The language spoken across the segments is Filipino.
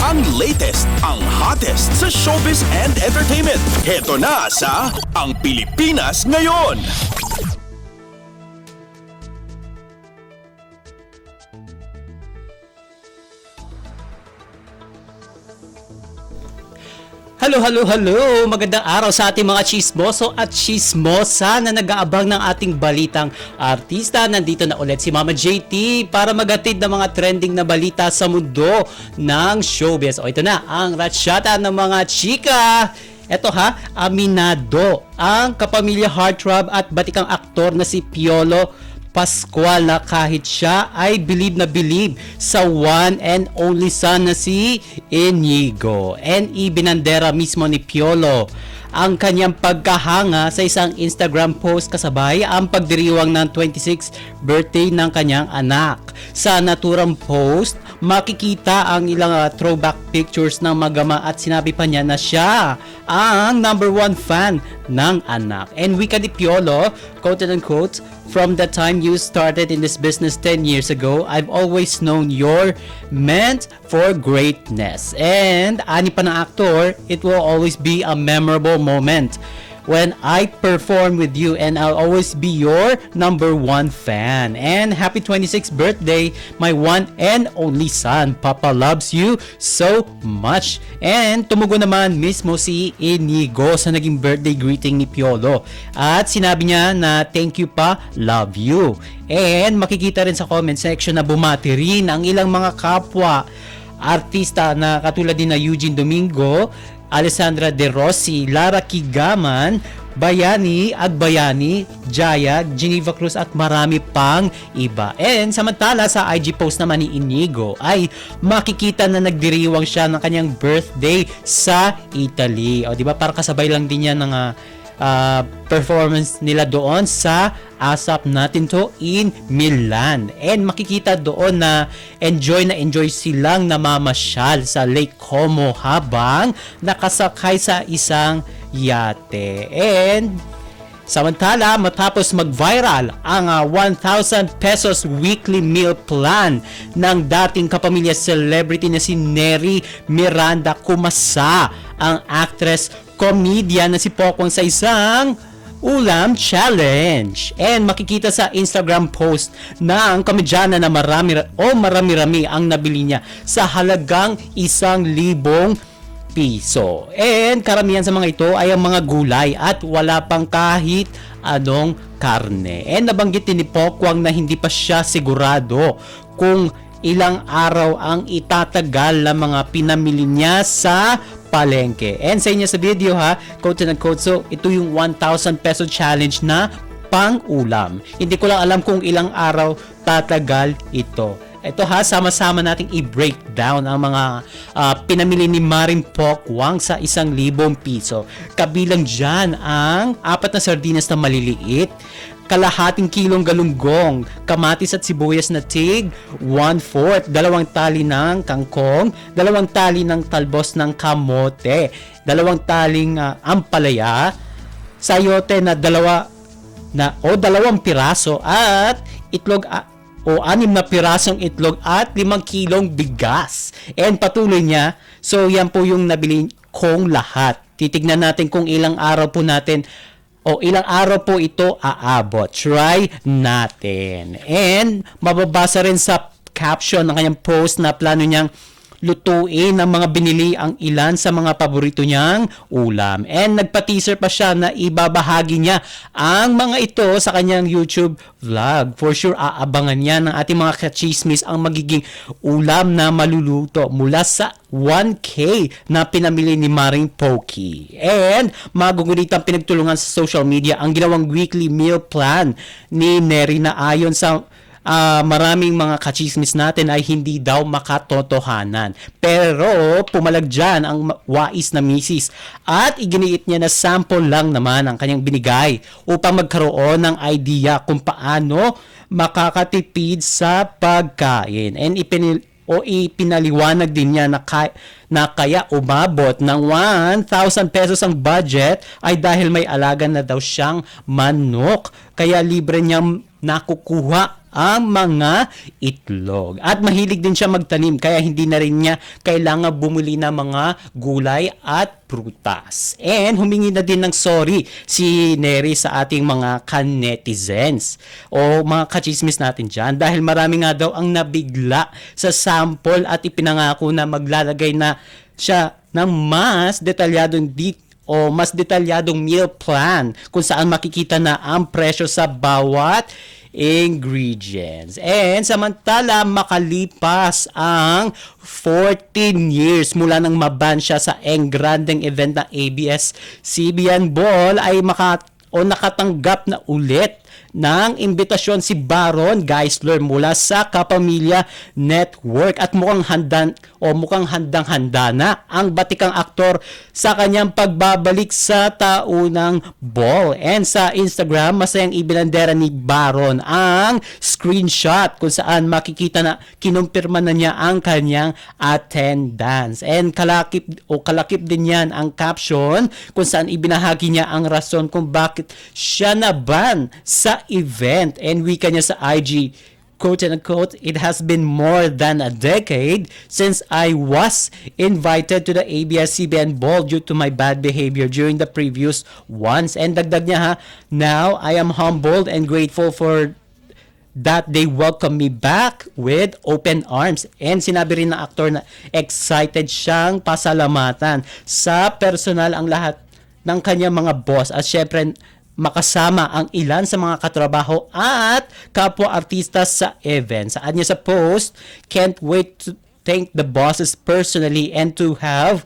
Ang latest, ang hottest sa showbiz and entertainment. Heto na sa Ang Pilipinas Ngayon. Hello! Magandang araw sa ating mga chismoso at chismosa na nag-aabang ng ating balitang artista. Nandito na ulit si Mama JT para maghatid ng mga trending na balita sa mundo ng showbiz. O ito na, ang ratsyata ng mga chika. Ito aminado ang kapamilya heartthrob at batikang aktor na si Piolo Pascual na kahit siya ay believe sa one and only son na si Inigo. And ibinandera mismo ni Piolo ang kanyang pagkahanga sa isang Instagram post kasabay ang pagdiriwang ng 26th birthday ng kanyang anak. Sa naturang post, makikita ang ilang throwback pictures ng magama at sinabi pa niya na siya ang #1 fan ng anak. And wika ni Piolo, quote unquote, "From the time you started in this business 10 years ago, I've always known you're meant for greatness." And ani pa ng aktor, "It will always be a memorable moment when I perform with you and I'll always be your #1 fan. And happy 26th birthday, my one and only son. Papa loves you so much." And tumugon naman mismo si Inigo sa naging birthday greeting ni Piolo. At sinabi niya na thank you pa, love you. And makikita rin sa comment section na bumati rin ang ilang mga kapwa artista na katulad din na Eugene Domingo, Alessandra De Rossi, Lara Kigaman, Bayani, Agbayani, Jaya, Geneva Cruz at marami pang iba. And samantala sa IG post naman ni Inigo ay makikita na nagdiriwang siya ng kanyang birthday sa Italy. O di ba, para kasabay lang din niya ng performance nila doon sa ASAP natin to in Milan. And makikita doon na enjoy silang namamasyal sa Lake Como habang nakasakay sa isang yate. And samantala, matapos mag-viral ang 1,000 pesos weekly meal plan ng dating kapamilya celebrity na si Neri Miranda, kumasa ang actress comedian na si Pokwang sa isang ulam challenge. And makikita sa Instagram post na ang komedyana na marami-rami ang nabili niya sa halagang 1,000 piso. And karamihan sa mga ito ay ang mga gulay at wala pang kahit anong karne. And nabanggit din ni Pokwang na hindi pa siya sigurado kung ilang araw ang itatagal na mga pinamili niya sa palengke. And sa inyo sa video quote and unquote, so ito yung 1,000 peso challenge na pang-ulam. Hindi ko lang alam kung ilang araw tatagal ito. Ito sama-sama nating i-breakdown ang mga pinamili ni Maring Pokwang sa 1,000 piso. Kabilang dyan ang 4 na sardinas na maliliit, kalahating kilong galunggong, kamatis at sibuyas na tig 1/4, 2 tali ng kangkong, 2 tali ng talbos ng kamote, 2 taling ampalaya, sayote na 2 piraso at itlog 6 na pirasong itlog at 5 kilong bigas. And patuloy niya, so yan po yung nabili kong lahat. Titignan natin kung ilang araw po ito aabot. Try natin. And mababasa rin sa caption ng kanyang post na plano niyang lutuin ng mga binili ang ilan sa mga paborito niyang ulam. And nagpa-teaser pa siya na ibabahagi niya ang mga ito sa kanyang YouTube vlog. For sure, aabangan niya ng ating mga kachismis ang magiging ulam na maluluto mula sa 1K na pinamili ni Maring Poki. And magugunitang pinagtulungan sa social media ang ginawang weekly meal plan ni Neri na ayon sa maraming mga kachismis natin ay hindi daw makatotohanan. Pero pumalag dyan ang wais na misis at iginiit niya na sample lang naman ang kanyang binigay upang magkaroon ng idea kung paano makakatipid sa pagkain. And ipinaliwanag din niya na kaya umabot ng 1,000 pesos ang budget ay dahil may alaga na daw siyang manok. Kaya libre niyang nakukuha ang mga itlog. At mahilig din siya magtanim kaya hindi na rin niya kailangan bumili ng mga gulay at prutas. And humingi na din ng sorry si Neri sa ating mga ka-netizens o mga kachismis natin dyan dahil marami nga daw ang nabigla sa sample at ipinangako na maglalagay na siya ng mas detalyadong mas detalyadong meal plan kung saan makikita na ang presyo sa bawat ingredients. And samantala, makalipas ang 14 years mula nang maban siya sa engrandeng event ng ABS-CBN Ball ay nakatanggap na ulit ng imbitasyon si Baron Geisler mula sa Kapamilya Network at mukhang handang-handa na ang batikang aktor sa kanyang pagbabalik sa taunang ball. And sa Instagram, masayang ibilandera ni Baron ang screenshot kung saan makikita na kinumpirma na niya ang kanyang attendance. And kalakip din yan ang caption kung saan ibinahagi niya ang rason kung bakit siya naban sa event. And wika niya sa IG, quote and unquote, "It has been more than a decade since I was invited to the ABS-CBN Ball due to my bad behavior during the previous ones." And dagdag niya ha, "Now I am humbled and grateful for that they welcome me back with open arms." And sinabi rin ng aktor na excited siyang pasalamatan sa personal ang lahat ng kanyang mga boss at syempre makasama ang ilan sa mga katrabaho at kapwa-artista sa event. Saan niya sa post, "Can't wait to thank the bosses personally and to have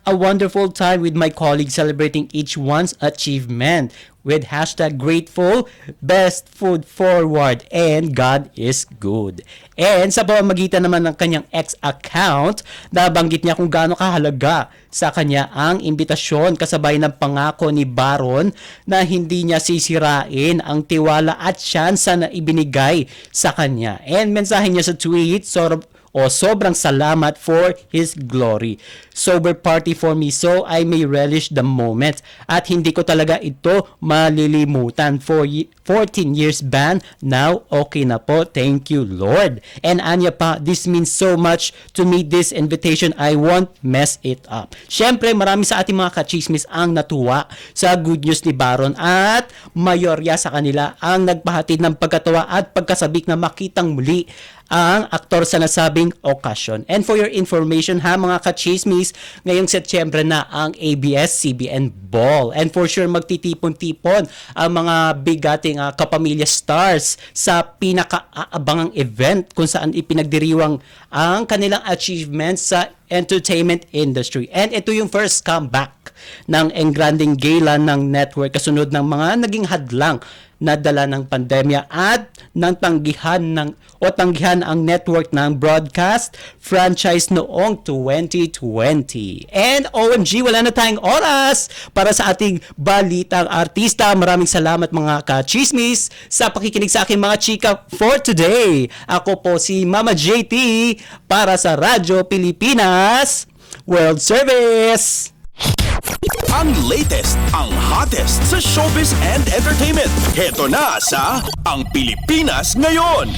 a wonderful time with my colleagues celebrating each one's achievement with #grateful, best food forward, and God is good." And sa pamamagitan naman ng kanyang X account, nabanggit niya kung gaano kahalaga sa kanya ang imbitasyon kasabay ng pangako ni Baron na hindi niya sisirain ang tiwala at tsansa na ibinigay sa kanya. And mensahe niya sa tweet, sobrang salamat for His glory. Sober party for me so I may relish the moment. At hindi ko talaga ito malilimutan. For 14 years ban, now okay na po. Thank you, Lord. And anya pa, "This means so much to me, this invitation. I won't mess it up." Syempre, marami sa ating mga kachismis ang natuwa sa good news ni Baron at mayorya sa kanila ang nagpahatid ng pagkatawa at pagkasabik na makitang muli ang aktor sa nasabing okasyon. And for your information ha mga kachismis, ngayong Setyembre na ang ABS-CBN Ball. And for sure magtitipon-tipon ang mga bigating kapamilya stars sa pinakaabangang event kung saan ipinagdiriwang ang kanilang achievements sa entertainment industry. And ito yung first comeback ng engranding gala ng network kasunod ng mga naging hadlang na dala ng pandemya at ng tanggihan ang network ng broadcast franchise noong 2020. And OMG, wala na tayong oras para sa ating balitang artista. Maraming salamat mga ka-chismis sa pakikinig sa aking mga chika for today. Ako po si Mama JT para sa Radyo Pilipinas World Service. Ang latest, ang hottest sa showbiz and entertainment. Heto na sa Ang Pilipinas Ngayon.